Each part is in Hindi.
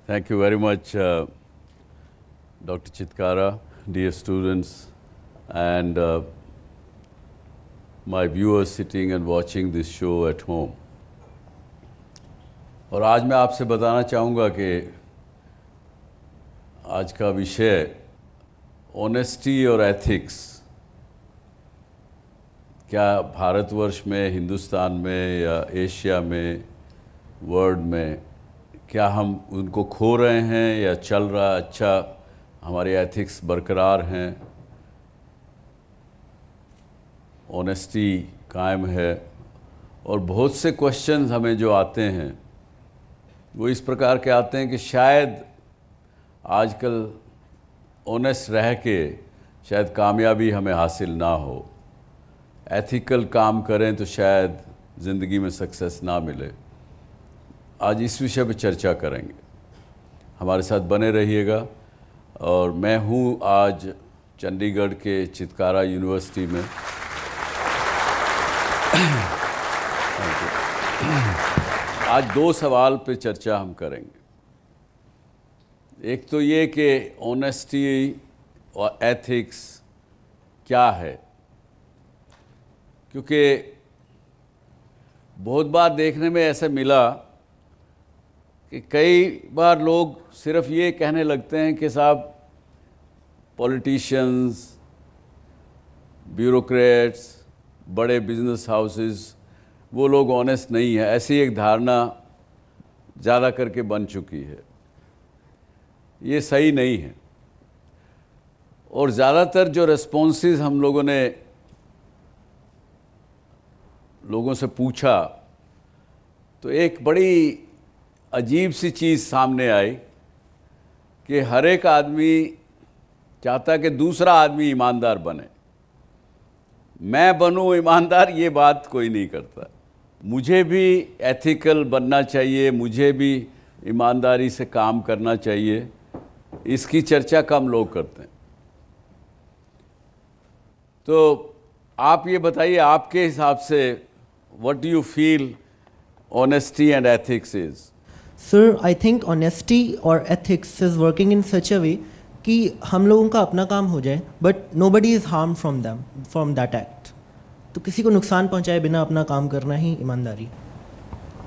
Thank you very much, Dr. Chitkara, dear students, and my viewers sitting and watching this show at home. और आज मैं आपसे बताना चाहूँगा कि आज का विषय ऑनेस्टी और एथिक्स क्या भारतवर्ष में, हिंदुस्तान में या एशिया में, वर्ल्ड में क्या हम उनको खो रहे हैं या चल रहा अच्छा हमारे एथिक्स बरकरार हैं, ऑनेस्टी कायम है। और बहुत से क्वेश्चंस हमें जो आते हैं वो इस प्रकार के आते हैं कि शायद आजकल ऑनेस्ट रह के शायद कामयाबी हमें हासिल ना हो, एथिकल काम करें तो शायद ज़िंदगी में सक्सेस ना मिले। आज इस विषय पर चर्चा करेंगे, हमारे साथ बने रहिएगा। और मैं हूँ आज चंडीगढ़ के चितकारा यूनिवर्सिटी में। आज दो सवाल पे चर्चा हम करेंगे। एक तो ये कि ऑनेस्टी और एथिक्स क्या है, क्योंकि बहुत बार देखने में ऐसा मिला कि कई बार लोग सिर्फ ये कहने लगते हैं कि साहब पॉलिटिशियंस, ब्यूरोक्रेट्स, बड़े बिजनेस हाउसेस, वो लोग ऑनेस्ट नहीं है। ऐसी एक धारणा ज़्यादा करके बन चुकी है। ये सही नहीं है। और ज़्यादातर जो रेस्पॉन्सेस हम लोगों ने लोगों से पूछा तो एक बड़ी अजीब सी चीज़ सामने आई कि हर एक आदमी चाहता कि दूसरा आदमी ईमानदार बने। मैं बनूं ईमानदार ये बात कोई नहीं करता। मुझे भी एथिकल बनना चाहिए, मुझे भी ईमानदारी से काम करना चाहिए, इसकी चर्चा कम लोग करते हैं। तो आप ये बताइए, आपके हिसाब से what do you feel honesty and ethics is? Sir, I think honesty or ethics is working in such a way कि हम लोगों का अपना काम हो जाए but nobody is harmed from that act. तो किसी को नुकसान पहुंचाए बिना अपना काम करना ही ईमानदारी।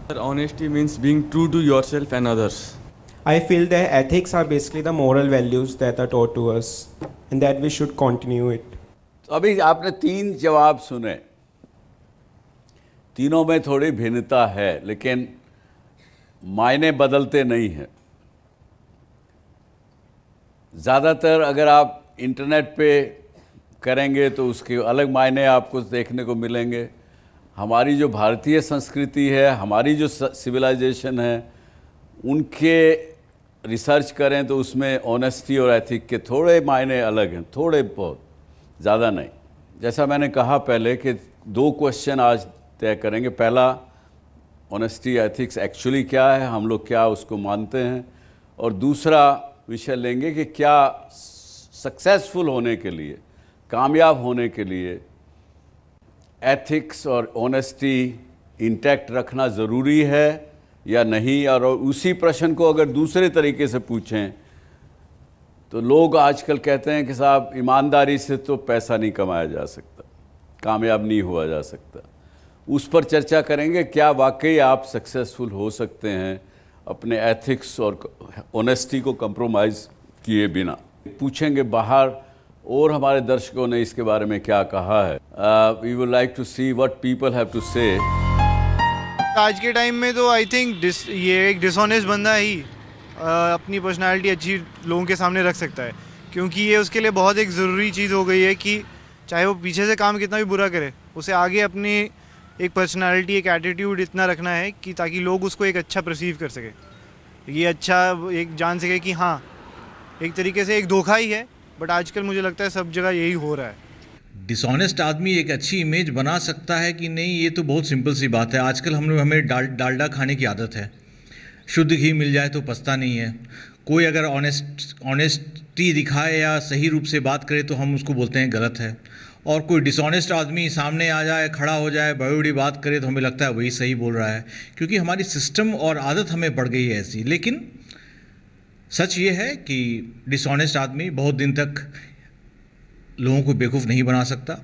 Sir, honesty means being true to yourself and others. I feel that ethics are basically the moral values that are taught to us and that we should continue it. तो अभी आपने तीन जवाब सुने, तीनों में थोड़ी भिन्नता है लेकिन मायने बदलते नहीं हैं। ज़्यादातर अगर आप इंटरनेट पे करेंगे तो उसके अलग मायने आपको देखने को मिलेंगे। हमारी जो भारतीय संस्कृति है, हमारी जो सिविलाइजेशन है, उनके रिसर्च करें तो उसमें ऑनेस्टी और एथिक के थोड़े मायने अलग हैं, थोड़े बहुत, ज़्यादा नहीं। जैसा मैंने कहा पहले कि दो क्वेश्चन आज तय करेंगे। पहला, ऑनेस्टी एथिक्स एक्चुअली क्या है, हम लोग क्या उसको मानते हैं। और दूसरा विषय लेंगे कि क्या सक्सेसफुल होने के लिए, कामयाब होने के लिए एथिक्स और ऑनेस्टी इंटैक्ट रखना ज़रूरी है या नहीं। और उसी प्रश्न को अगर दूसरे तरीके से पूछें तो लोग आजकल कहते हैं कि साहब ईमानदारी से तो पैसा नहीं कमाया जा सकता, कामयाब नहीं हुआ जा सकता। उस पर चर्चा करेंगे, क्या वाकई आप सक्सेसफुल हो सकते हैं अपने एथिक्स और ऑनेस्टी को कंप्रोमाइज़ किए बिना। पूछेंगे बाहर और हमारे दर्शकों ने इसके बारे में क्या कहा है। We would like to see what people have to say. आज के टाइम में तो आई थिंक ये एक डिसऑनेस्ट बंदा ही अपनी पर्सनालिटी अच्छी लोगों के सामने रख सकता है, क्योंकि ये उसके लिए बहुत एक ज़रूरी चीज़ हो गई है कि चाहे वो पीछे से काम कितना भी बुरा करे, उसे आगे अपनी एक पर्सनालिटी, एक एटीट्यूड इतना रखना है कि ताकि लोग उसको एक अच्छा परसीव कर सके, ये अच्छा एक जान सके कि हाँ एक तरीके से एक धोखा ही है। बट आजकल मुझे लगता है सब जगह यही हो रहा है। डिसऑनेस्ट आदमी एक अच्छी इमेज बना सकता है कि नहीं, ये तो बहुत सिंपल सी बात है। आजकल हमें डालडा खाने की आदत है। शुद्ध घी मिल जाए तो पछता नहीं है। कोई अगर ऑनेस्टी दिखाए या सही रूप से बात करे तो हम उसको बोलते हैं गलत है। और कोई डिसऑनेस्ट आदमी सामने आ जाए, खड़ा हो जाए, बड़ी बड़ी बात करे तो हमें लगता है वही सही बोल रहा है, क्योंकि हमारी सिस्टम और आदत हमें पड़ गई है ऐसी। लेकिन सच ये है कि डिसऑनेस्ट आदमी बहुत दिन तक लोगों को बेवकूफ़ नहीं बना सकता।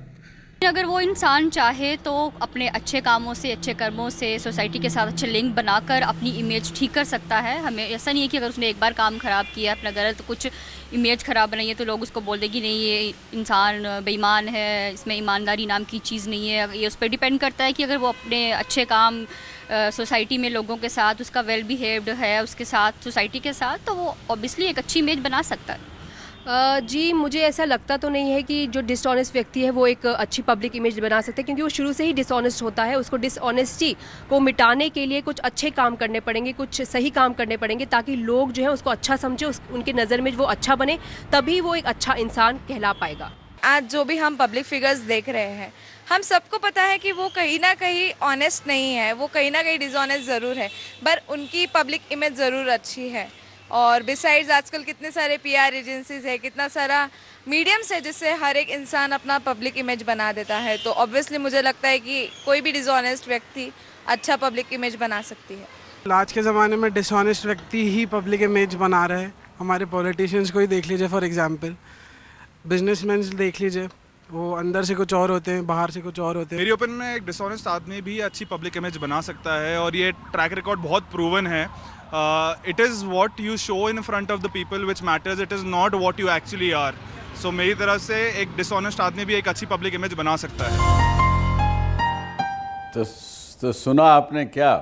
अगर वो इंसान चाहे तो अपने अच्छे कामों से, अच्छे कर्मों से सोसाइटी के साथ अच्छे लिंक बनाकर अपनी इमेज ठीक कर सकता है। हमें ऐसा नहीं है कि अगर उसने एक बार काम ख़राब किया, अपना गलत कुछ इमेज ख़राब बनाई है तो लोग उसको बोल देंगे नहीं ये इंसान बेईमान है, इसमें ईमानदारी नाम की चीज़ नहीं है। ये उस पर डिपेंड करता है कि अगर वो अपने अच्छे काम सोसाइटी में लोगों के साथ, उसका वेल बिहेव्ड है उसके साथ, सोसाइटी के साथ, तो वो ऑब्वियसली एक अच्छी इमेज बना सकता है। जी, मुझे ऐसा लगता तो नहीं है कि जो डिसऑनेस्ट व्यक्ति है वो एक अच्छी पब्लिक इमेज बना सकते हैं, क्योंकि वो शुरू से ही डिसऑनेस्ट होता है। उसको डिसऑनेस्टी को मिटाने के लिए कुछ अच्छे काम करने पड़ेंगे, कुछ सही काम करने पड़ेंगे, ताकि लोग जो है उसको अच्छा समझे, उनके नज़र में वो अच्छा बने, तभी वो एक अच्छा इंसान कहला पाएगा। आज जो भी हम पब्लिक फिगर्स देख रहे हैं, हम सबको पता है कि वो कहीं ना कहीं ऑनेस्ट नहीं है, वो कहीं ना कहीं डिसऑनेस्ट ज़रूर है, पर उनकी पब्लिक इमेज ज़रूर अच्छी है। और बिसाइड्स आजकल कितने सारे पीआर एजेंसीज है, कितना सारा मीडियम्स है जिससे हर एक इंसान अपना पब्लिक इमेज बना देता है। तो ऑब्वियसली मुझे लगता है कि कोई भी डिसऑनेस्ट व्यक्ति अच्छा पब्लिक इमेज बना सकती है। आज के ज़माने में डिसऑनेस्ट व्यक्ति ही पब्लिक इमेज बना रहे हैं। हमारे पॉलिटिशियंस को ही देख लीजिए, फॉर एग्जांपल बिजनेसमैन देख लीजिए, वो अंदर से कुछ और होते हैं, बाहर से कुछ और होते हैं। मेरी ओपिनियन में एक डिसऑनेस्ट आदमी भी अच्छी पब्लिक इमेज बना सकता है, और ये ट्रैक रिकॉर्ड बहुत प्रूवन है। It is what you show in front of the people which matters, it is not what you actually are. So मेरी तरफ से एक डिसऑनेस्ट आदमी भी एक अच्छी पब्लिक इमेज बना सकता है। तो सुना आपने क्या,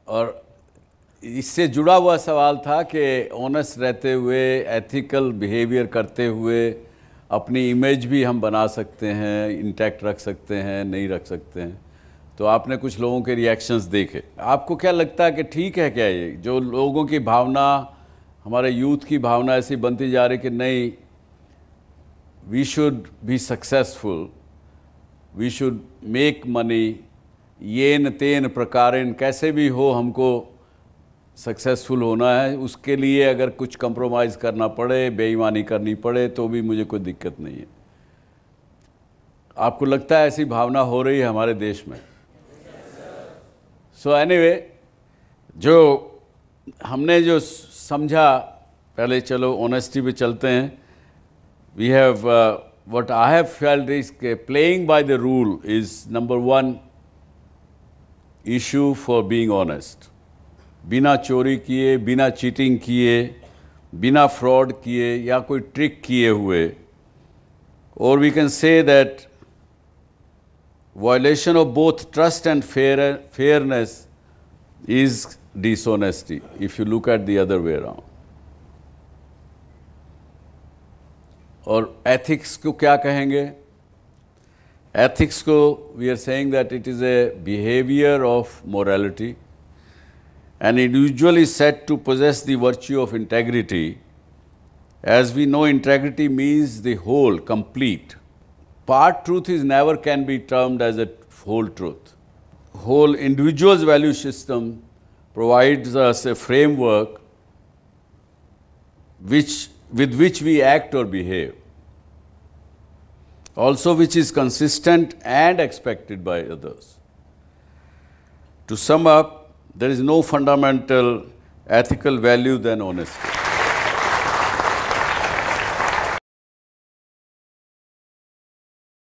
और इससे जुड़ा हुआ सवाल था कि ऑनेस्ट रहते हुए, एथिकल बिहेवियर करते हुए अपनी इमेज भी हम बना सकते हैं, इंटैक्ट रख सकते हैं, नहीं रख सकते हैं। तो आपने कुछ लोगों के रिएक्शंस देखे, आपको क्या लगता है कि ठीक है क्या ये जो लोगों की भावना, हमारे यूथ की भावना ऐसी बनती जा रही कि नहीं, we should be successful, we should make money, येन तेन प्रकारेण, कैसे भी हो हमको सक्सेसफुल होना है, उसके लिए अगर कुछ कंप्रोमाइज़ करना पड़े, बेईमानी करनी पड़े तो भी मुझे कोई दिक्कत नहीं है। आपको लगता है ऐसी भावना हो रही है हमारे देश में? सो एनीवे, जो हमने जो समझा, पहले चलो ऑनेस्टी पे चलते हैं। We have what I have felt is के playing by the rule is number 1 issue for being honest. बिना चोरी किए, बिना चीटिंग किए, बिना फ्रॉड किए या कोई ट्रिक किए हुए, और we can say that violation of both trust and fairness is dishonesty if you look at the other way around. और ethics को क्या कहेंगे? Ethics को we are saying that it is a behavior of morality, an individual is said to possess the virtue of integrity. As we know, integrity means the whole, complete. Part truth is never can be termed as a whole truth. Whole individual's value system provides us a framework with which we act or behave, also which is consistent and expected by others. To sum up, there is no fundamental ethical value than honesty.